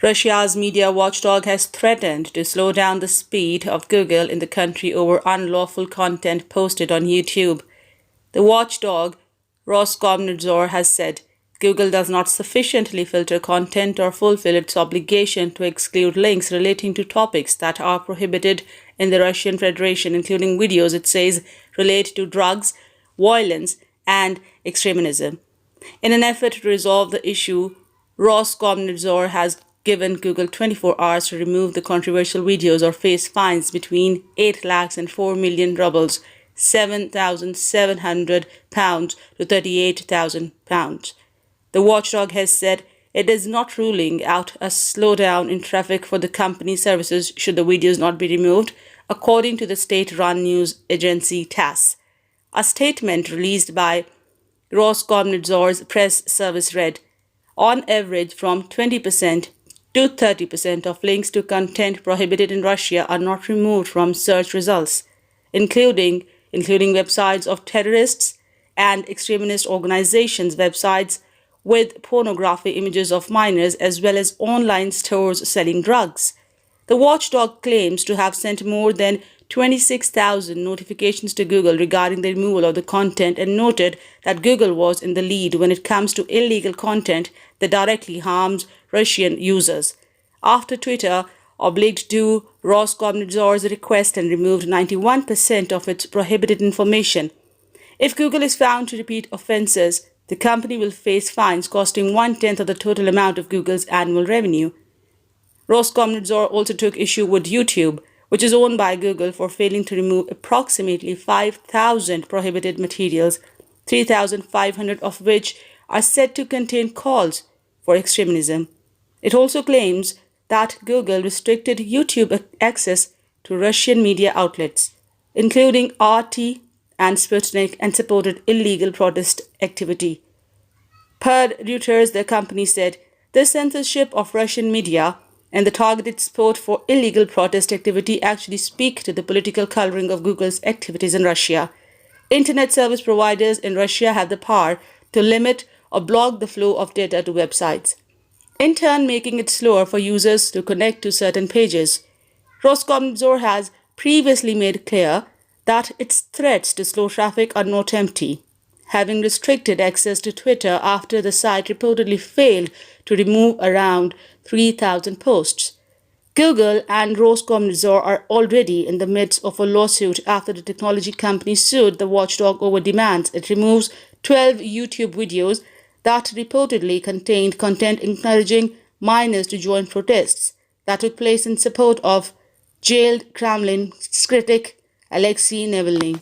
Russia's media watchdog has threatened to slow down the speed of Google in the country over unlawful content posted on YouTube. The watchdog, Roskomnadzor, has said Google does not sufficiently filter content or fulfill its obligation to exclude links relating to topics that are prohibited in the Russian Federation, including videos it says relate to drugs, violence, and extremism. In an effort to resolve the issue, Roskomnadzor has given Google 24 hours to remove the controversial videos or face fines between 8 lakhs and 4 million rubles, £7,700 to £38,000. The watchdog has said it is not ruling out a slowdown in traffic for the company's services should the videos not be removed, according to the state-run news agency TASS. A statement released by Roskomnadzor's press service read, on average from 20% to 30% of links to content prohibited in Russia are not removed from search results, including websites of terrorists and extremist organizations, websites with pornography images of minors, as well as online stores selling drugs. The watchdog claims to have sent more than 26,000 notifications to Google regarding the removal of the content and noted that Google was in the lead when it comes to illegal content that directly harms Russian users. After Twitter obliged to Roskomnadzor's request and removed 91% of its prohibited information. If Google is found to repeat offenses, the company will face fines costing 1/10 of the total amount of Google's annual revenue. Roskomnadzor also took issue with YouTube, which is owned by Google, for failing to remove approximately 5,000 prohibited materials, 3,500 of which are said to contain calls for extremism. It also claims that Google restricted YouTube access to Russian media outlets, including RT and Sputnik, and supported illegal protest activity. Per Reuters, the company said the censorship of Russian media and the targeted support for illegal protest activity actually speak to the political coloring of Google's activities in Russia. Internet service providers in Russia have the power to limit or block the flow of data to websites, in turn making it slower for users to connect to certain pages. Roskomnadzor has previously made clear that its threats to slow traffic are not empty, having restricted access to Twitter after the site reportedly failed to remove around 3,000 posts. Google and Roskomnadzor are already in the midst of a lawsuit after the technology company sued the watchdog over demands it removes 12 YouTube videos that reportedly contained content encouraging minors to join protests that took place in support of jailed Kremlin critic Alexei Navalny.